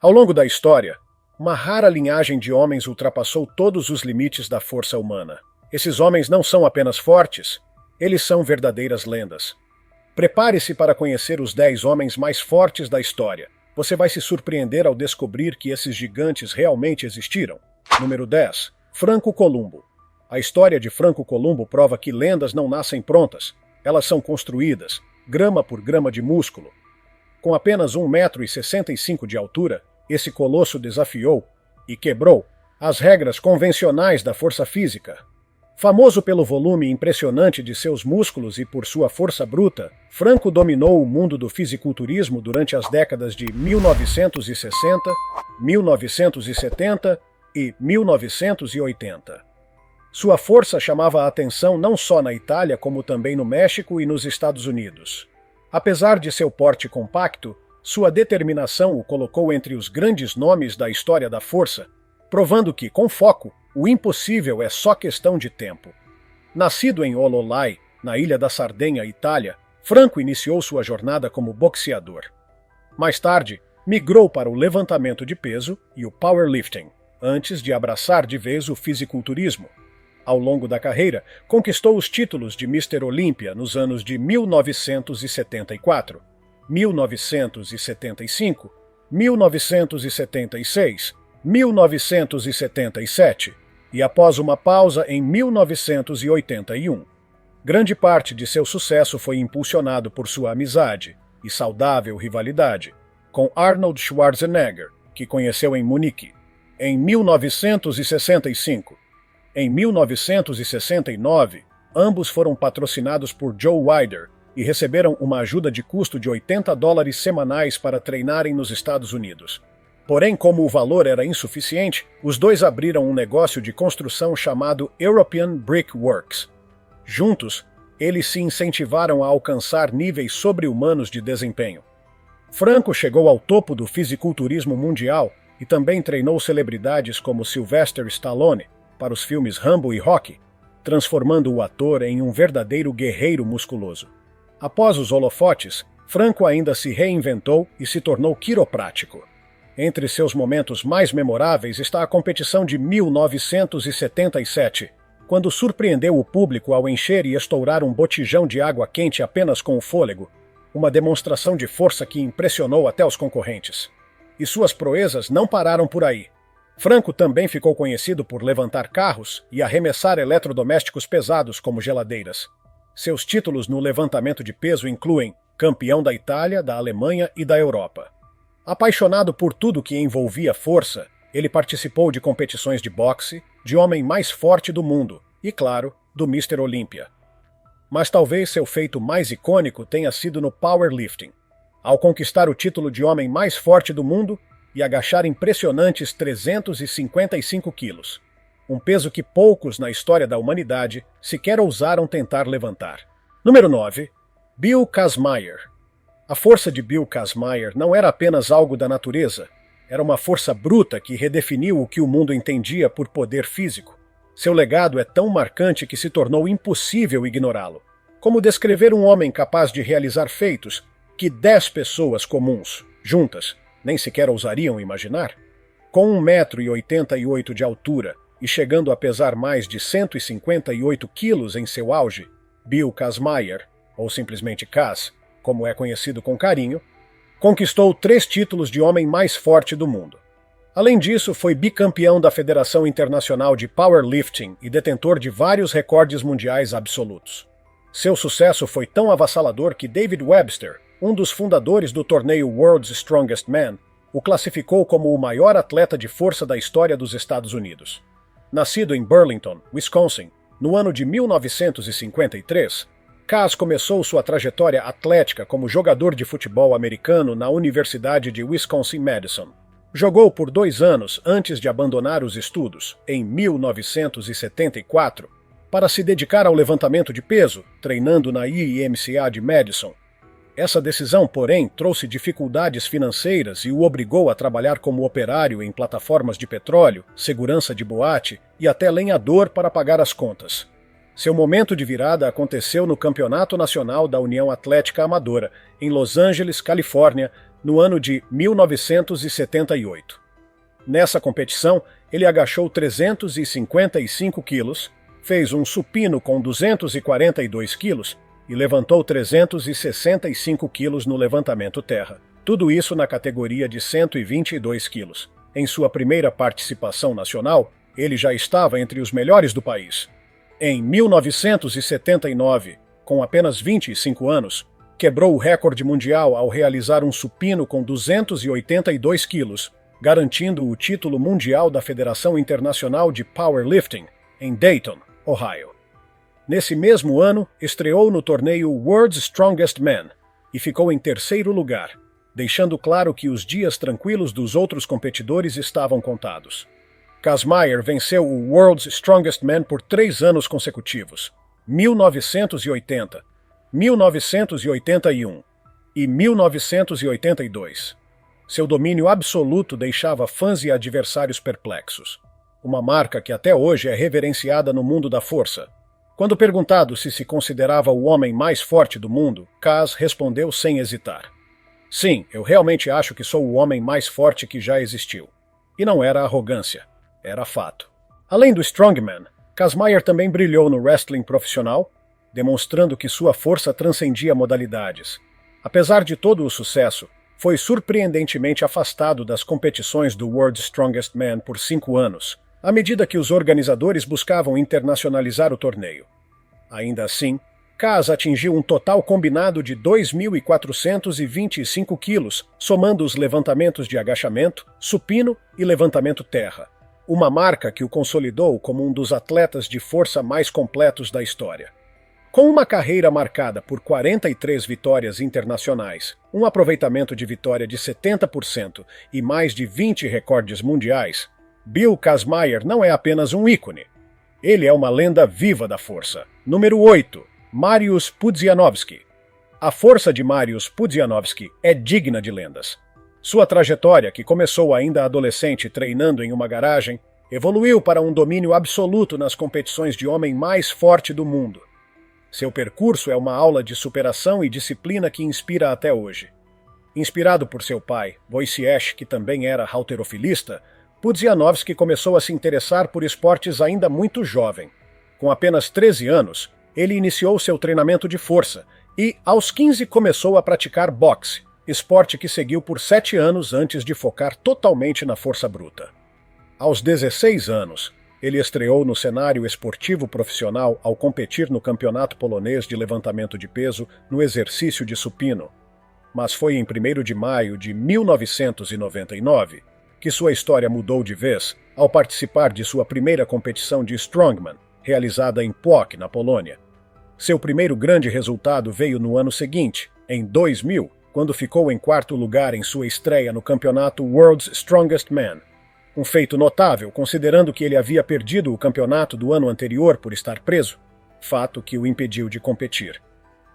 Ao longo da história, uma rara linhagem de homens ultrapassou todos os limites da força humana. Esses homens não são apenas fortes, eles são verdadeiras lendas. Prepare-se para conhecer os 10 homens mais fortes da história. Você vai se surpreender ao descobrir que esses gigantes realmente existiram. Número 10. Franco Columbo. A história de Franco Columbo prova que lendas não nascem prontas. Elas são construídas, grama por grama de músculo. Com apenas 1,65 m de altura, esse colosso desafiou e quebrou as regras convencionais da força física. Famoso pelo volume impressionante de seus músculos e por sua força bruta, Franco dominou o mundo do fisiculturismo durante as décadas de 1960, 1970 e 1980. Sua força chamava a atenção não só na Itália, como também no México e nos Estados Unidos. Apesar de seu porte compacto, sua determinação o colocou entre os grandes nomes da história da força, provando que, com foco, o impossível é só questão de tempo. Nascido em Ololai, na ilha da Sardenha, Itália, Franco iniciou sua jornada como boxeador. Mais tarde, migrou para o levantamento de peso e o powerlifting, antes de abraçar de vez o fisiculturismo. Ao longo da carreira, conquistou os títulos de Mr. Olímpia nos anos de 1974, 1975, 1976, 1977 e após uma pausa em 1981. Grande parte de seu sucesso foi impulsionado por sua amizade e saudável rivalidade com Arnold Schwarzenegger, que conheceu em Munique, em 1965. Em 1969, ambos foram patrocinados por Joe Weider e receberam uma ajuda de custo de $80 semanais para treinarem nos Estados Unidos. Porém, como o valor era insuficiente, os dois abriram um negócio de construção chamado European Brick Works. Juntos, eles se incentivaram a alcançar níveis sobre-humanos de desempenho. Franco chegou ao topo do fisiculturismo mundial e também treinou celebridades como Sylvester Stallone para os filmes Rambo e Rocky, transformando o ator em um verdadeiro guerreiro musculoso. Após os holofotes, Franco ainda se reinventou e se tornou quiroprático. Entre seus momentos mais memoráveis está a competição de 1977, quando surpreendeu o público ao encher e estourar um botijão de água quente apenas com o fôlego, uma demonstração de força que impressionou até os concorrentes. E suas proezas não pararam por aí. Franco também ficou conhecido por levantar carros e arremessar eletrodomésticos pesados como geladeiras. Seus títulos no levantamento de peso incluem campeão da Itália, da Alemanha e da Europa. Apaixonado por tudo que envolvia força, ele participou de competições de boxe, de homem mais forte do mundo e, claro, do Mr. Olímpia. Mas talvez seu feito mais icônico tenha sido no powerlifting, ao conquistar o título de homem mais forte do mundo e agachar impressionantes 355 quilos, um peso que poucos na história da humanidade sequer ousaram tentar levantar. Número 9. Bill Kazmaier. A força de Bill Kazmaier não era apenas algo da natureza, era uma força bruta que redefiniu o que o mundo entendia por poder físico. Seu legado é tão marcante que se tornou impossível ignorá-lo. Como descrever um homem capaz de realizar feitos que 10 pessoas comuns, juntas, nem sequer ousariam imaginar? Com 1,88 m de altura e chegando a pesar mais de 158 quilos em seu auge, Bill Kazmaier, ou simplesmente Kaz, como é conhecido com carinho, conquistou 3 títulos de homem mais forte do mundo. Além disso, foi bicampeão da Federação Internacional de Powerlifting e detentor de vários recordes mundiais absolutos. Seu sucesso foi tão avassalador que David Webster, um dos fundadores do torneio World's Strongest Man, o classificou como o maior atleta de força da história dos Estados Unidos. Nascido em Burlington, Wisconsin, no ano de 1953, Kaz começou sua trajetória atlética como jogador de futebol americano na Universidade de Wisconsin-Madison. Jogou por 2 anos antes de abandonar os estudos, em 1974, para se dedicar ao levantamento de peso, treinando na IMCA de Madison. Essa decisão, porém, trouxe dificuldades financeiras e o obrigou a trabalhar como operário em plataformas de petróleo, segurança de boate e até lenhador para pagar as contas. Seu momento de virada aconteceu no Campeonato Nacional da União Atlética Amadora, em Los Angeles, Califórnia, no ano de 1978. Nessa competição, ele agachou 355 quilos, fez um supino com 242 quilos e levantou 365 quilos no levantamento terra. Tudo isso na categoria de 122 quilos. Em sua primeira participação nacional, ele já estava entre os melhores do país. Em 1979, com apenas 25 anos, quebrou o recorde mundial ao realizar um supino com 282 quilos, garantindo o título mundial da Federação Internacional de Powerlifting, em Dayton, Ohio. Nesse mesmo ano, estreou no torneio World's Strongest Man e ficou em terceiro lugar, deixando claro que os dias tranquilos dos outros competidores estavam contados. Kazmaier venceu o World's Strongest Man por 3 anos consecutivos, 1980, 1981 e 1982. Seu domínio absoluto deixava fãs e adversários perplexos. Uma marca que até hoje é reverenciada no mundo da força. Quando perguntado se considerava o homem mais forte do mundo, Kaz respondeu sem hesitar: "Sim, eu realmente acho que sou o homem mais forte que já existiu." E não era arrogância, era fato. Além do Strongman, Kazmaier também brilhou no wrestling profissional, demonstrando que sua força transcendia modalidades. Apesar de todo o sucesso, foi surpreendentemente afastado das competições do World's Strongest Man por 5 anos, à medida que os organizadores buscavam internacionalizar o torneio. Ainda assim, Kaz atingiu um total combinado de 2.425 quilos, somando os levantamentos de agachamento, supino e levantamento terra, uma marca que o consolidou como um dos atletas de força mais completos da história. Com uma carreira marcada por 43 vitórias internacionais, um aproveitamento de vitória de 70% e mais de 20 recordes mundiais, Bill Kazmaier não é apenas um ícone. Ele é uma lenda viva da força. Número 8. Mariusz Pudzianowski. A força de Mariusz Pudzianowski é digna de lendas. Sua trajetória, que começou ainda adolescente treinando em uma garagem, evoluiu para um domínio absoluto nas competições de homem mais forte do mundo. Seu percurso é uma aula de superação e disciplina que inspira até hoje. Inspirado por seu pai, Wojciech, que também era halterofilista, Pudzianowski começou a se interessar por esportes ainda muito jovem. Com apenas 13 anos, ele iniciou seu treinamento de força e, aos 15, começou a praticar boxe, esporte que seguiu por 7 anos antes de focar totalmente na força bruta. Aos 16 anos, ele estreou no cenário esportivo profissional ao competir no campeonato polonês de levantamento de peso no exercício de supino. Mas foi em 1º de maio de 1999 que sua história mudou de vez ao participar de sua primeira competição de Strongman, realizada em Płock, na Polônia. Seu primeiro grande resultado veio no ano seguinte, em 2000, quando ficou em 4º lugar em sua estreia no campeonato World's Strongest Man. Um feito notável, considerando que ele havia perdido o campeonato do ano anterior por estar preso, fato que o impediu de competir.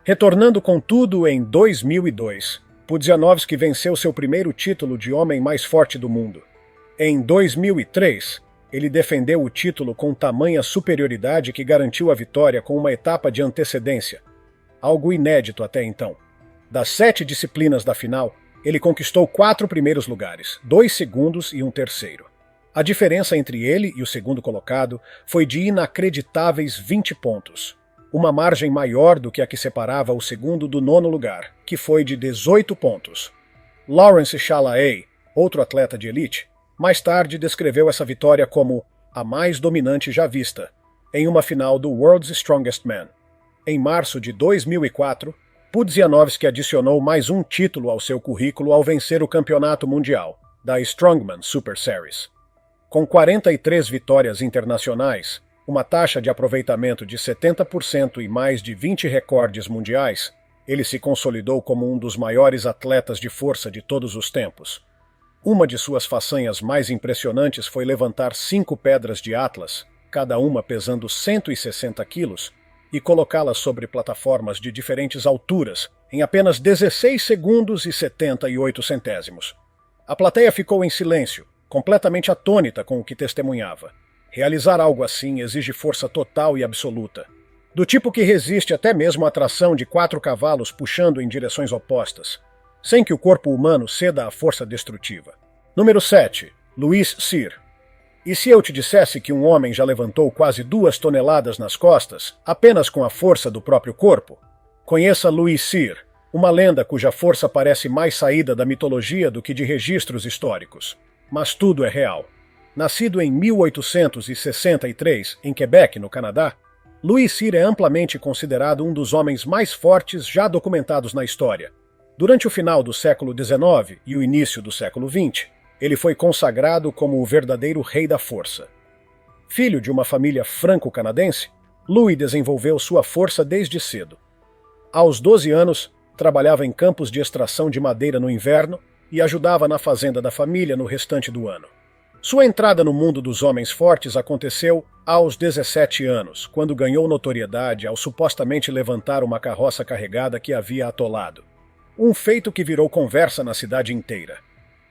Retornando contudo em 2002, Pudzianowski venceu seu primeiro título de homem mais forte do mundo. Em 2003, ele defendeu o título com tamanha superioridade que garantiu a vitória com uma etapa de antecedência, algo inédito até então. Das 7 disciplinas da final, ele conquistou 4 primeiros lugares, 2 segundos e um terceiro. A diferença entre ele e o segundo colocado foi de inacreditáveis 20 pontos, uma margem maior do que a que separava o segundo do 9º lugar, que foi de 18 pontos. Lawrence Shallaey, outro atleta de elite, mais tarde descreveu essa vitória como a mais dominante já vista, em uma final do World's Strongest Man. Em março de 2004, Pudzianowski adicionou mais um título ao seu currículo ao vencer o campeonato mundial, da Strongman Super Series. Com 43 vitórias internacionais, uma taxa de aproveitamento de 70% e mais de 20 recordes mundiais, ele se consolidou como um dos maiores atletas de força de todos os tempos. Uma de suas façanhas mais impressionantes foi levantar 5 pedras de Atlas, cada uma pesando 160 quilos, e colocá-las sobre plataformas de diferentes alturas, em apenas 16 segundos e 78 centésimos. A plateia ficou em silêncio, completamente atônita com o que testemunhava. Realizar algo assim exige força total e absoluta, do tipo que resiste até mesmo à tração de 4 cavalos puxando em direções opostas. sem que o corpo humano ceda à força destrutiva. Número 7. Louis Cyr. E se eu te dissesse que um homem já levantou quase 2 toneladas nas costas, apenas com a força do próprio corpo? Conheça Louis Cyr, uma lenda cuja força parece mais saída da mitologia do que de registros históricos. Mas tudo é real. Nascido em 1863, em Quebec, no Canadá, Louis Cyr é amplamente considerado um dos homens mais fortes já documentados na história. Durante o final do século XIX e o início do século XX, ele foi consagrado como o verdadeiro rei da força. Filho de uma família franco-canadense, Louis desenvolveu sua força desde cedo. Aos 12 anos, trabalhava em campos de extração de madeira no inverno e ajudava na fazenda da família no restante do ano. Sua entrada no mundo dos homens fortes aconteceu aos 17 anos, quando ganhou notoriedade ao supostamente levantar uma carroça carregada que havia atolado. Um feito que virou conversa na cidade inteira.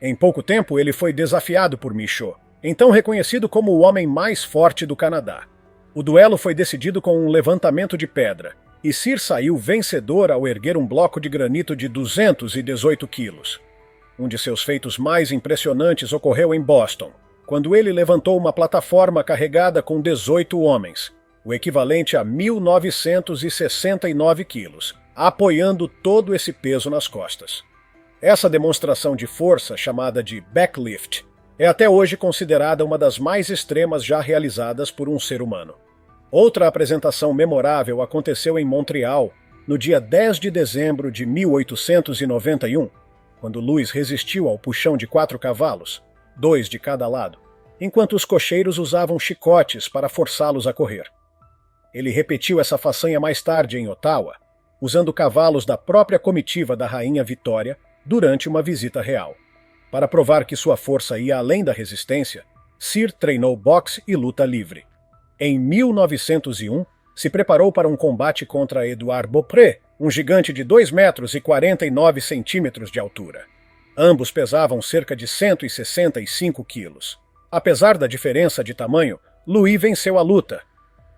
Em pouco tempo, ele foi desafiado por Michaud, então reconhecido como o homem mais forte do Canadá. O duelo foi decidido com um levantamento de pedra, e Cyr saiu vencedor ao erguer um bloco de granito de 218 quilos. Um de seus feitos mais impressionantes ocorreu em Boston, quando ele levantou uma plataforma carregada com 18 homens, o equivalente a 1.969 quilos, apoiando todo esse peso nas costas. Essa demonstração de força, chamada de backlift, é até hoje considerada uma das mais extremas já realizadas por um ser humano. Outra apresentação memorável aconteceu em Montreal, no dia 10 de dezembro de 1891, quando Louis resistiu ao puxão de 4 cavalos, 2 de cada lado, enquanto os cocheiros usavam chicotes para forçá-los a correr. Ele repetiu essa façanha mais tarde em Ottawa, usando cavalos da própria comitiva da Rainha Vitória durante uma visita real. Para provar que sua força ia além da resistência, Cyr treinou boxe e luta livre. Em 1901, se preparou para um combate contra Edouard Beaupré, um gigante de 2 metros e 49 centímetros de altura. Ambos pesavam cerca de 165 quilos. Apesar da diferença de tamanho, Louis venceu a luta.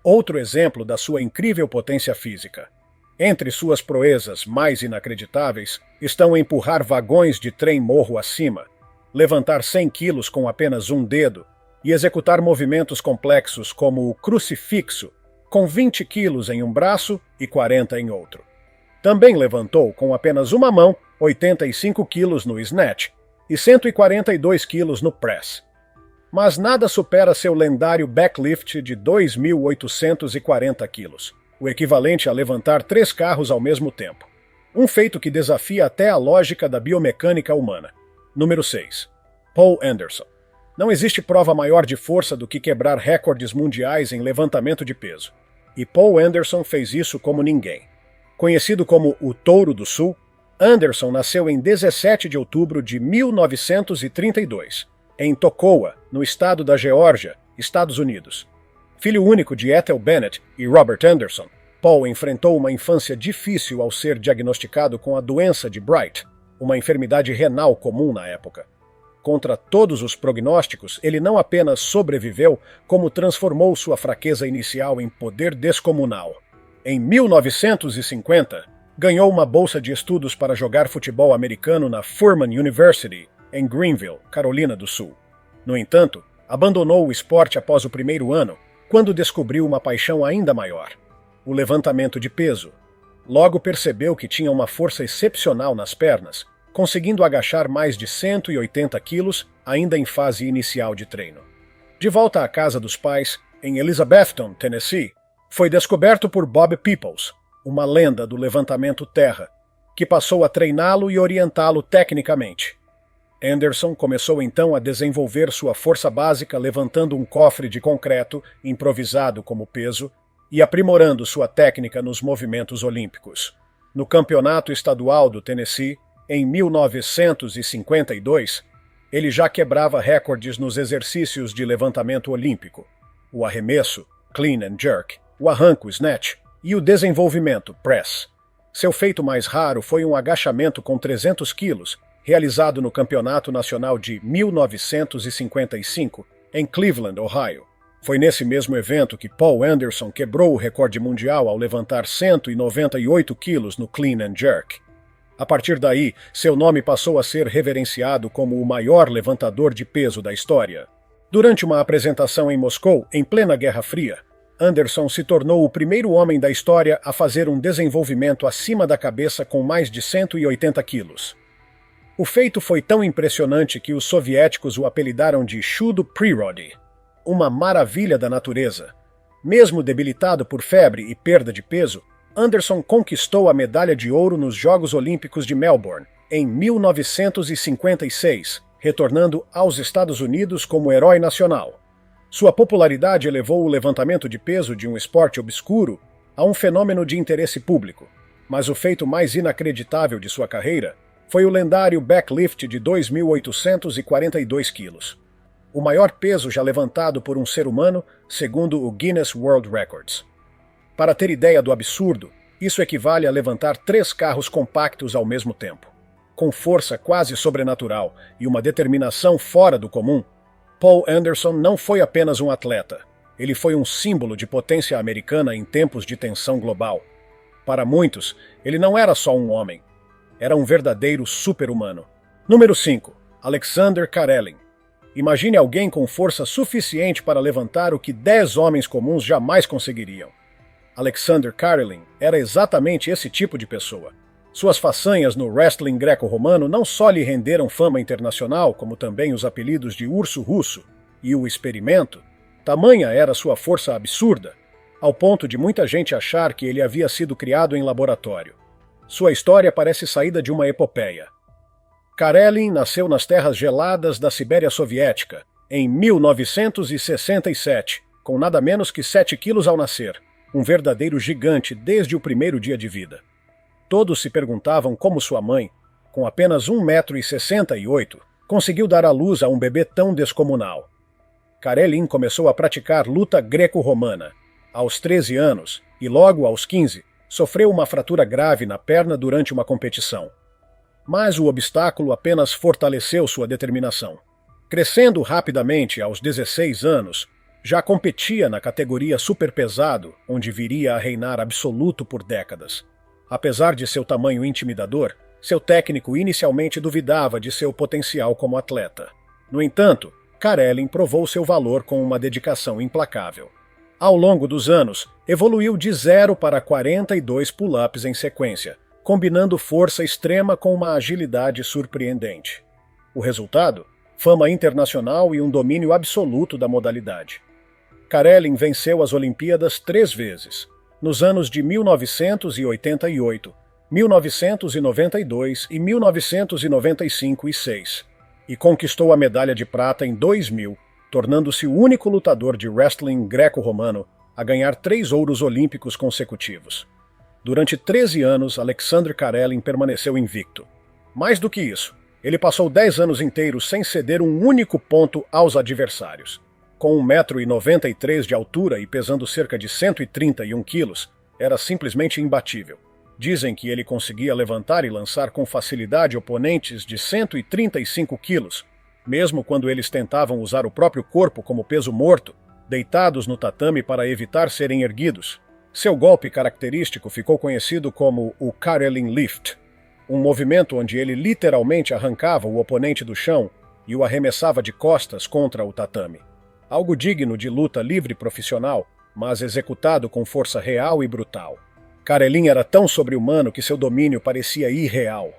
Outro exemplo da sua incrível potência física. Entre suas proezas mais inacreditáveis estão empurrar vagões de trem morro acima, levantar 100 quilos com apenas um dedo e executar movimentos complexos como o crucifixo, com 20 quilos em um braço e 40 em outro. Também levantou com apenas uma mão 85 quilos no snatch e 142 quilos no press. Mas nada supera seu lendário backlift de 2.840 quilos. O equivalente a levantar 3 carros ao mesmo tempo. Um feito que desafia até a lógica da biomecânica humana. Número 6. Paul Anderson. Não existe prova maior de força do que quebrar recordes mundiais em levantamento de peso. E Paul Anderson fez isso como ninguém. Conhecido como o Touro do Sul, Anderson nasceu em 17 de outubro de 1932, em Toccoa, no estado da Geórgia, Estados Unidos. Filho único de Ethel Bennett e Robert Anderson, Paul enfrentou uma infância difícil ao ser diagnosticado com a doença de Bright, uma enfermidade renal comum na época. Contra todos os prognósticos, ele não apenas sobreviveu, como transformou sua fraqueza inicial em poder descomunal. Em 1950, ganhou uma bolsa de estudos para jogar futebol americano na Furman University, em Greenville, Carolina do Sul. No entanto, abandonou o esporte após o primeiro ano, quando descobriu uma paixão ainda maior: o levantamento de peso. Logo percebeu que tinha uma força excepcional nas pernas, conseguindo agachar mais de 180 quilos ainda em fase inicial de treino. De volta à casa dos pais, em Elizabethton, Tennessee, foi descoberto por Bob Peoples, uma lenda do levantamento terra, que passou a treiná-lo e orientá-lo tecnicamente. Anderson começou então a desenvolver sua força básica levantando um cofre de concreto, improvisado como peso, e aprimorando sua técnica nos movimentos olímpicos. No Campeonato Estadual do Tennessee, em 1952, ele já quebrava recordes nos exercícios de levantamento olímpico, o arremesso, clean and jerk, o arranco, snatch, e o desenvolvimento, press. Seu feito mais raro foi um agachamento com 300 quilos, realizado no Campeonato Nacional de 1955, em Cleveland, Ohio. Foi nesse mesmo evento que Paul Anderson quebrou o recorde mundial ao levantar 198 quilos no clean and jerk. A partir daí, seu nome passou a ser reverenciado como o maior levantador de peso da história. Durante uma apresentação em Moscou, em plena Guerra Fria, Anderson se tornou o primeiro homem da história a fazer um desenvolvimento acima da cabeça com mais de 180 quilos. O feito foi tão impressionante que os soviéticos o apelidaram de Chudo Prirody, uma maravilha da natureza. Mesmo debilitado por febre e perda de peso, Anderson conquistou a medalha de ouro nos Jogos Olímpicos de Melbourne, em 1956, retornando aos Estados Unidos como herói nacional. Sua popularidade elevou o levantamento de peso de um esporte obscuro a um fenômeno de interesse público, mas o feito mais inacreditável de sua carreira foi o lendário backlift de 2.842 quilos, o maior peso já levantado por um ser humano, segundo o Guinness World Records. Para ter ideia do absurdo, isso equivale a levantar 3 carros compactos ao mesmo tempo. Com força quase sobrenatural e uma determinação fora do comum, Paul Anderson não foi apenas um atleta, ele foi um símbolo de potência americana em tempos de tensão global. Para muitos, ele não era só um homem, era um verdadeiro super-humano. Número 5. Alexander Karelin. Imagine alguém com força suficiente para levantar o que 10 homens comuns jamais conseguiriam. Alexander Karelin era exatamente esse tipo de pessoa. Suas façanhas no wrestling greco-romano não só lhe renderam fama internacional, como também os apelidos de Urso Russo e o Experimento. Tamanha era sua força absurda, ao ponto de muita gente achar que ele havia sido criado em laboratório. Sua história parece saída de uma epopeia. Karelin nasceu nas terras geladas da Sibéria Soviética, em 1967, com nada menos que 7 quilos ao nascer, um verdadeiro gigante desde o primeiro dia de vida. Todos se perguntavam como sua mãe, com apenas 1,68 m, conseguiu dar à luz a um bebê tão descomunal. Karelin começou a praticar luta greco-romana aos 13 anos e logo aos 15 sofreu uma fratura grave na perna durante uma competição. Mas o obstáculo apenas fortaleceu sua determinação. Crescendo rapidamente aos 16 anos, já competia na categoria superpesado, onde viria a reinar absoluto por décadas. Apesar de seu tamanho intimidador, seu técnico inicialmente duvidava de seu potencial como atleta. No entanto, Karelin provou seu valor com uma dedicação implacável. Ao longo dos anos, evoluiu de 0 para 42 pull-ups em sequência, combinando força extrema com uma agilidade surpreendente. O resultado? Fama internacional e um domínio absoluto da modalidade. Karelin venceu as Olimpíadas 3 vezes, nos anos de 1988, 1992 e 1995 e 6, e conquistou a medalha de prata em 2000, tornando-se o único lutador de wrestling greco-romano a ganhar 3 ouros olímpicos consecutivos. Durante 13 anos, Alexander Karelin permaneceu invicto. Mais do que isso, ele passou 10 anos inteiros sem ceder um único ponto aos adversários. Com 1,93 m de altura e pesando cerca de 131 quilos, era simplesmente imbatível. Dizem que ele conseguia levantar e lançar com facilidade oponentes de 135 quilos, mesmo quando eles tentavam usar o próprio corpo como peso morto, deitados no tatame para evitar serem erguidos. Seu golpe característico ficou conhecido como o Karelin Lift, um movimento onde ele literalmente arrancava o oponente do chão e o arremessava de costas contra o tatame. Algo digno de luta livre profissional, mas executado com força real e brutal. Karelin era tão sobre-humano que seu domínio parecia irreal.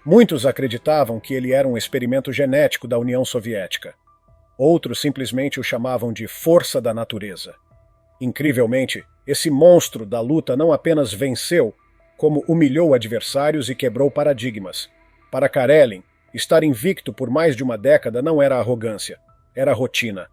Muitos acreditavam que ele era um experimento genético da União Soviética. Outros simplesmente o chamavam de força da natureza. Incrivelmente, esse monstro da luta não apenas venceu, como humilhou adversários e quebrou paradigmas. Para Karelin, estar invicto por mais de uma década não era arrogância, era rotina.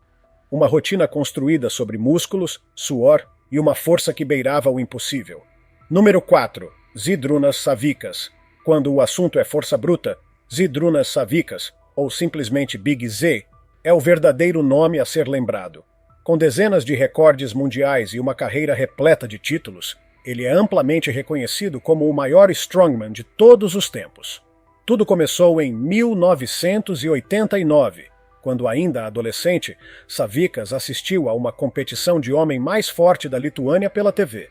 Uma rotina construída sobre músculos, suor e uma força que beirava o impossível. Número 4. Zydrunas Savickas. Quando o assunto é força bruta, Zydrunas Savickas, ou simplesmente Big Z, é o verdadeiro nome a ser lembrado. Com dezenas de recordes mundiais e uma carreira repleta de títulos, ele é amplamente reconhecido como o maior strongman de todos os tempos. Tudo começou em 1989, quando ainda adolescente, Savickas assistiu a uma competição de homem mais forte da Lituânia pela TV.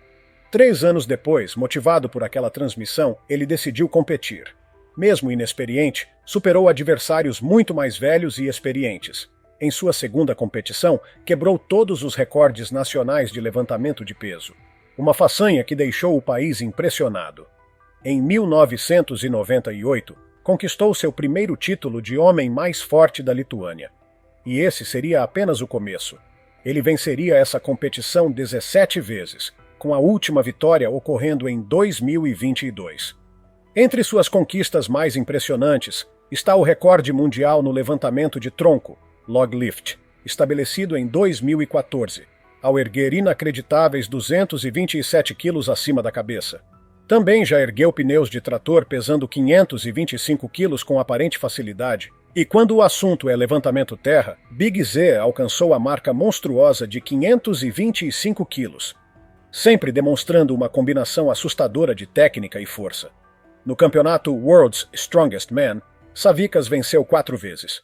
3 anos depois, motivado por aquela transmissão, ele decidiu competir. mesmo inexperiente, superou adversários muito mais velhos e experientes. Em sua segunda competição, quebrou todos os recordes nacionais de levantamento de peso. Uma façanha que deixou o país impressionado. Em 1998, conquistou seu primeiro título de homem mais forte da Lituânia. E esse seria apenas o começo. Ele venceria essa competição 17 vezes, com a última vitória ocorrendo em 2022. Entre suas conquistas mais impressionantes está o recorde mundial no levantamento de tronco, log lift, estabelecido em 2014, ao erguer inacreditáveis 227 quilos acima da cabeça. Também já ergueu pneus de trator pesando 525 quilos com aparente facilidade. E quando o assunto é levantamento terra, Big Z alcançou a marca monstruosa de 525 quilos, sempre demonstrando uma combinação assustadora de técnica e força. No campeonato World's Strongest Man, Savickas venceu 4 vezes,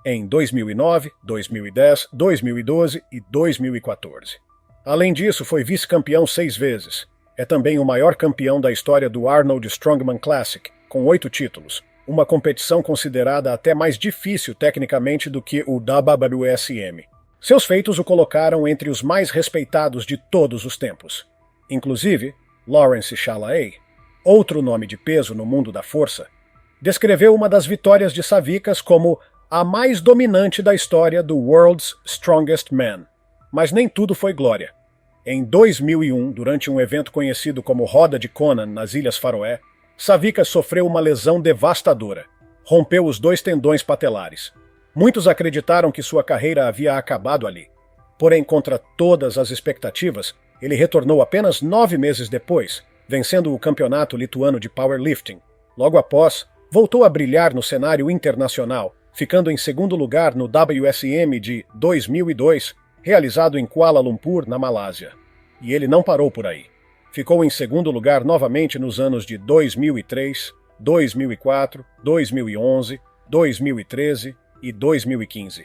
em 2009, 2010, 2012 e 2014. Além disso, foi vice-campeão 6 vezes. É também o maior campeão da história do Arnold Strongman Classic, com 8 títulos, uma competição considerada até mais difícil tecnicamente do que o WWSM. Seus feitos o colocaram entre os mais respeitados de todos os tempos. Inclusive, Lawrence Shallaey, outro nome de peso no mundo da força, descreveu uma das vitórias de Savickas como a mais dominante da história do World's Strongest Man. Mas nem tudo foi glória. Em 2001, durante um evento conhecido como Roda de Conan nas Ilhas Faroé, Savickas sofreu uma lesão devastadora. Rompeu os 2 tendões patelares. Muitos acreditaram que sua carreira havia acabado ali. Porém, contra todas as expectativas, ele retornou apenas 9 meses depois, vencendo o campeonato lituano de powerlifting. Logo após, voltou a brilhar no cenário internacional, ficando em segundo lugar no WSM de 2002, realizado em Kuala Lumpur, na Malásia. E ele não parou por aí. Ficou em segundo lugar novamente nos anos de 2003, 2004, 2011, 2013 e 2015.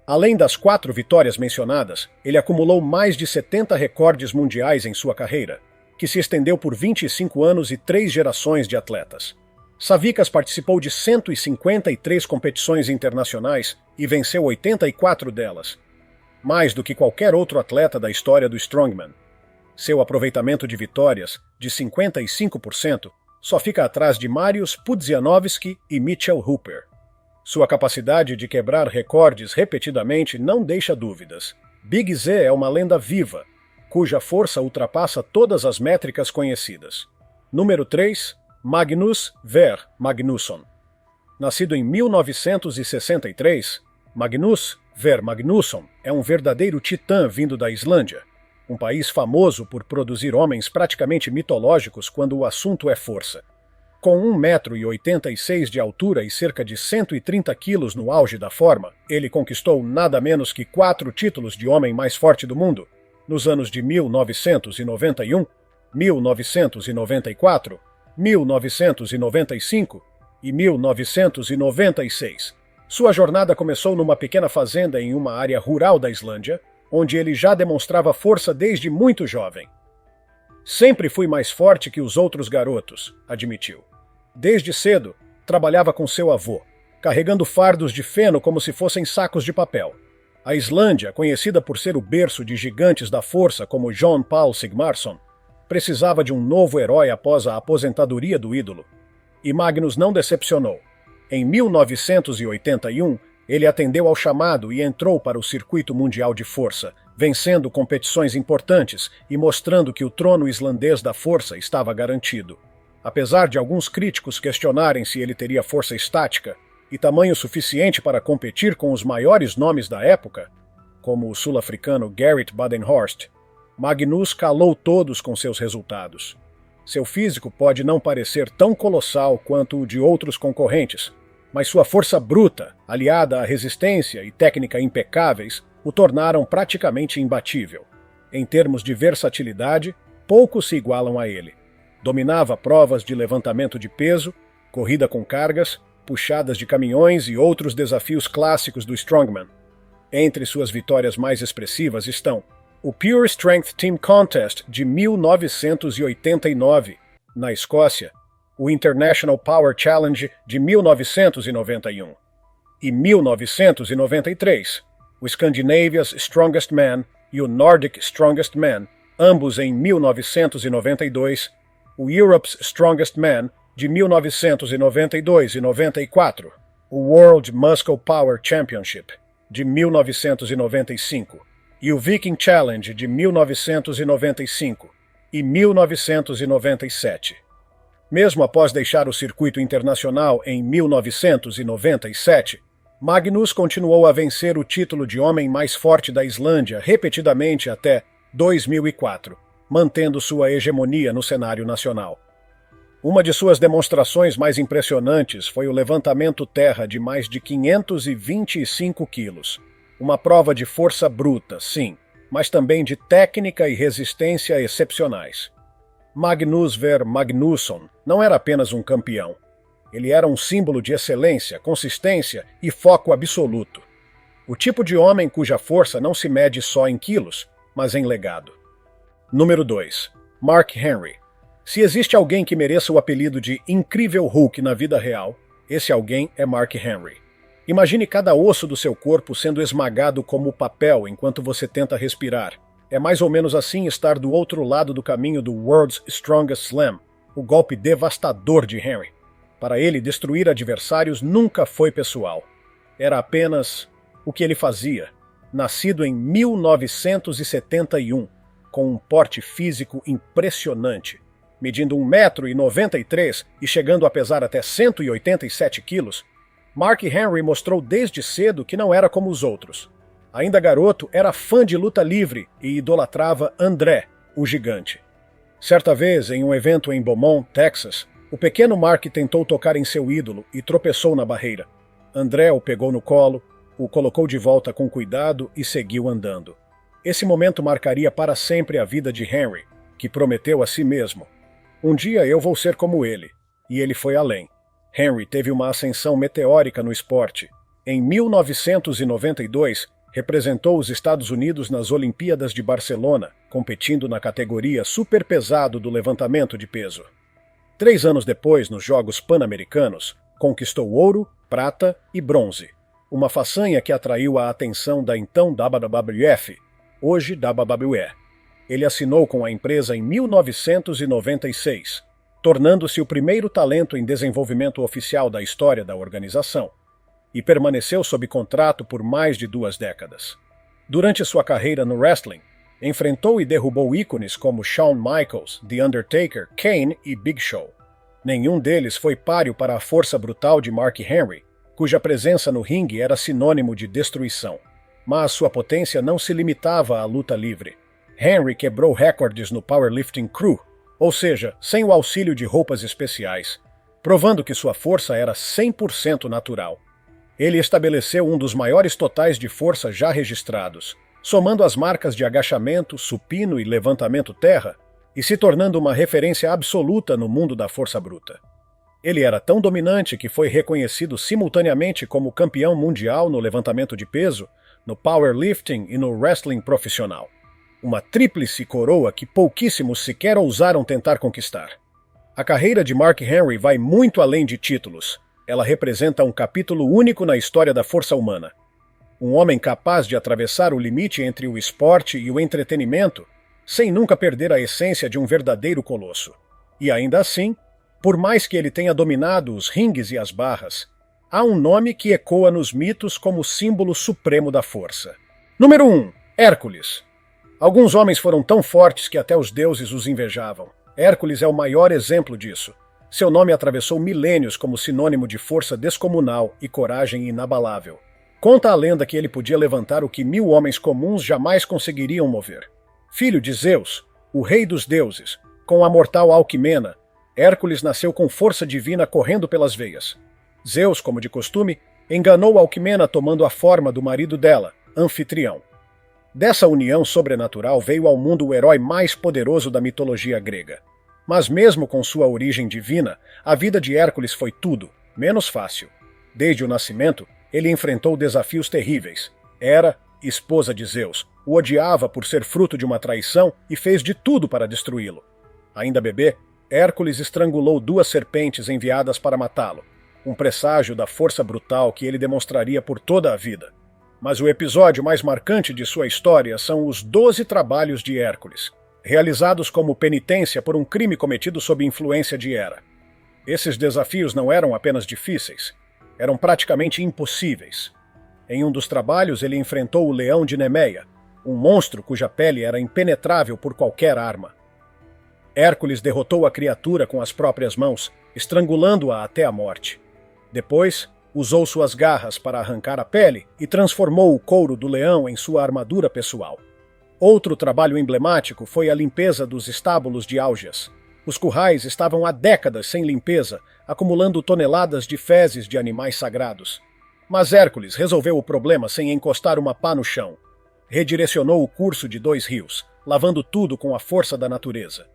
Além das 4 vitórias mencionadas, ele acumulou mais de 70 recordes mundiais em sua carreira, que se estendeu por 25 anos e 3 gerações de atletas. Savickas participou de 153 competições internacionais e venceu 84 delas, mais do que qualquer outro atleta da história do Strongman. Seu aproveitamento de vitórias, de 55%, só fica atrás de Mariusz Pudzianowski e Mitchell Hooper. Sua capacidade de quebrar recordes repetidamente não deixa dúvidas. Big Z é uma lenda viva, cuja força ultrapassa todas as métricas conhecidas. Número 3. Magnus Ver Magnusson. Nascido em 1963, Magnus Ver Magnusson é um verdadeiro titã vindo da Islândia, um país famoso por produzir homens praticamente mitológicos quando o assunto é força. Com 1,86 m de altura e cerca de 130 quilos no auge da forma, ele conquistou nada menos que 4 títulos de homem mais forte do mundo, nos anos de 1991, 1994, 1995 e 1996. Sua jornada começou numa pequena fazenda em uma área rural da Islândia, onde ele já demonstrava força desde muito jovem. Sempre fui mais forte que os outros garotos, admitiu. Desde cedo, trabalhava com seu avô, carregando fardos de feno como se fossem sacos de papel. A Islândia, conhecida por ser o berço de gigantes da força como John Paul Sigmarsson, precisava de um novo herói após a aposentadoria do ídolo. E Magnus não decepcionou. Em 1981, ele atendeu ao chamado e entrou para o circuito mundial de força, vencendo competições importantes e mostrando que o trono islandês da força estava garantido. Apesar de alguns críticos questionarem se ele teria força estática e tamanho suficiente para competir com os maiores nomes da época, como o sul-africano Garrett Badenhorst, Magnus calou todos com seus resultados. Seu físico pode não parecer tão colossal quanto o de outros concorrentes, mas sua força bruta, aliada à resistência e técnica impecáveis, o tornaram praticamente imbatível. Em termos de versatilidade, poucos se igualam a ele. Dominava provas de levantamento de peso, corrida com cargas, puxadas de caminhões e outros desafios clássicos do Strongman. Entre suas vitórias mais expressivas estão o Pure Strength Team Contest de 1989, na Escócia, o International Power Challenge de 1991, e 1993, o Scandinavia's Strongest Man e o Nordic Strongest Man, ambos em 1992, o Europe's Strongest Man de 1992 e 94, o World Muscle Power Championship de 1995 e o Viking Challenge de 1995 e 1997. Mesmo após deixar o circuito internacional em 1997, Magnus continuou a vencer o título de homem mais forte da Islândia repetidamente até 2004, mantendo sua hegemonia no cenário nacional. Uma de suas demonstrações mais impressionantes foi o levantamento terra de mais de 525 quilos. Uma prova de força bruta, sim, mas também de técnica e resistência excepcionais. Magnus Ver Magnusson não era apenas um campeão. Ele era um símbolo de excelência, consistência e foco absoluto. O tipo de homem cuja força não se mede só em quilos, mas em legado. Número 2. Mark Henry. Se existe alguém que mereça o apelido de Incrível Hulk na vida real, esse alguém é Mark Henry. Imagine cada osso do seu corpo sendo esmagado como papel enquanto você tenta respirar. É mais ou menos assim estar do outro lado do caminho do World's Strongest Slam, o golpe devastador de Henry. Para ele, destruir adversários nunca foi pessoal. Era apenas o que ele fazia. Nascido em 1971, com um porte físico impressionante, medindo 1,93 m e chegando a pesar até 187 quilos, Mark Henry mostrou desde cedo que não era como os outros. Ainda garoto, era fã de luta livre e idolatrava André, o gigante. Certa vez, em um evento em Beaumont, Texas, o pequeno Mark tentou tocar em seu ídolo e tropeçou na barreira. André o pegou no colo, o colocou de volta com cuidado e seguiu andando. Esse momento marcaria para sempre a vida de Henry, que prometeu a si mesmo: "Um dia eu vou ser como ele." E ele foi além. Henry teve uma ascensão meteórica no esporte. Em 1992, representou os Estados Unidos nas Olimpíadas de Barcelona, competindo na categoria superpesado do levantamento de peso. 3 anos depois, nos Jogos Pan-Americanos, conquistou ouro, prata e bronze, uma façanha que atraiu a atenção da então WWF, hoje WWE. Ele assinou com a empresa em 1996, tornando-se o primeiro talento em desenvolvimento oficial da história da organização, e permaneceu sob contrato por mais de 2 décadas. Durante sua carreira no wrestling, enfrentou e derrubou ícones como Shawn Michaels, The Undertaker, Kane e Big Show. Nenhum deles foi páreo para a força brutal de Mark Henry, cuja presença no ringue era sinônimo de destruição. Mas sua potência não se limitava à luta livre. Henry quebrou recordes no Powerlifting Crew, ou seja, sem o auxílio de roupas especiais, provando que sua força era 100% natural. Ele estabeleceu um dos maiores totais de força já registrados, somando as marcas de agachamento, supino e levantamento terra, e se tornando uma referência absoluta no mundo da força bruta. Ele era tão dominante que foi reconhecido simultaneamente como campeão mundial no levantamento de peso, no powerlifting e no wrestling profissional. Uma tríplice coroa que pouquíssimos sequer ousaram tentar conquistar. A carreira de Mark Henry vai muito além de títulos. Ela representa um capítulo único na história da força humana. Um homem capaz de atravessar o limite entre o esporte e o entretenimento, sem nunca perder a essência de um verdadeiro colosso. E ainda assim, por mais que ele tenha dominado os ringues e as barras, há um nome que ecoa nos mitos como símbolo supremo da força. Número 1. Hércules. Alguns homens foram tão fortes que até os deuses os invejavam. Hércules é o maior exemplo disso. Seu nome atravessou milênios como sinônimo de força descomunal e coragem inabalável. Conta a lenda que ele podia levantar o que 1000 homens comuns jamais conseguiriam mover. Filho de Zeus, o rei dos deuses, com a mortal Alquimena, Hércules nasceu com força divina correndo pelas veias. Zeus, como de costume, enganou Alquimena tomando a forma do marido dela, Anfitrião. Dessa união sobrenatural veio ao mundo o herói mais poderoso da mitologia grega. Mas mesmo com sua origem divina, a vida de Hércules foi tudo, menos fácil. Desde o nascimento, ele enfrentou desafios terríveis. Hera, esposa de Zeus, o odiava por ser fruto de uma traição e fez de tudo para destruí-lo. Ainda bebê, Hércules estrangulou 2 serpentes enviadas para matá-lo, um presságio da força brutal que ele demonstraria por toda a vida. Mas o episódio mais marcante de sua história são os 12 trabalhos de Hércules, realizados como penitência por um crime cometido sob influência de Hera. Esses desafios não eram apenas difíceis, eram praticamente impossíveis. Em um dos trabalhos, ele enfrentou o leão de Nemeia, um monstro cuja pele era impenetrável por qualquer arma. Hércules derrotou a criatura com as próprias mãos, estrangulando-a até a morte. Depois, usou suas garras para arrancar a pele e transformou o couro do leão em sua armadura pessoal. Outro trabalho emblemático foi a limpeza dos estábulos de Álgias. Os currais estavam há décadas sem limpeza, acumulando toneladas de fezes de animais sagrados. Mas Hércules resolveu o problema sem encostar uma pá no chão. Redirecionou o curso de 2 rios, lavando tudo com a força da natureza.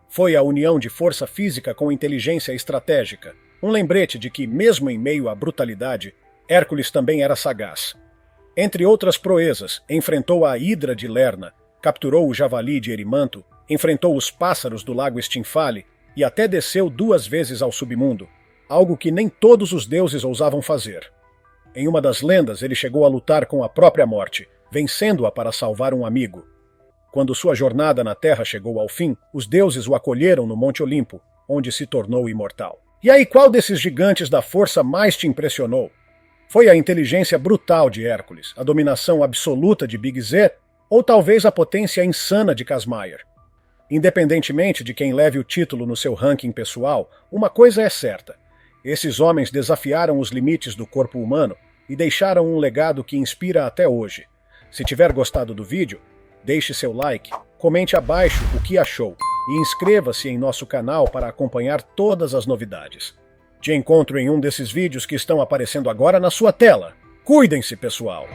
Foi a união de força física com inteligência estratégica, um lembrete de que, mesmo em meio à brutalidade, Hércules também era sagaz. Entre outras proezas, enfrentou a Hidra de Lerna, capturou o javali de Erimanto, enfrentou os pássaros do lago Stinfale e até desceu 2 vezes ao submundo, algo que nem todos os deuses ousavam fazer. Em uma das lendas, ele chegou a lutar com a própria morte, vencendo-a para salvar um amigo. Quando sua jornada na Terra chegou ao fim, os deuses o acolheram no Monte Olimpo, onde se tornou imortal. E aí, qual desses gigantes da força mais te impressionou? Foi a inteligência brutal de Hércules, a dominação absoluta de Big Z, ou talvez a potência insana de Casmair? Independentemente de quem leve o título no seu ranking pessoal, uma coisa é certa: esses homens desafiaram os limites do corpo humano e deixaram um legado que inspira até hoje. Se tiver gostado do vídeo, deixe seu like, comente abaixo o que achou e inscreva-se em nosso canal para acompanhar todas as novidades. Te encontro em um desses vídeos que estão aparecendo agora na sua tela. Cuidem-se, pessoal!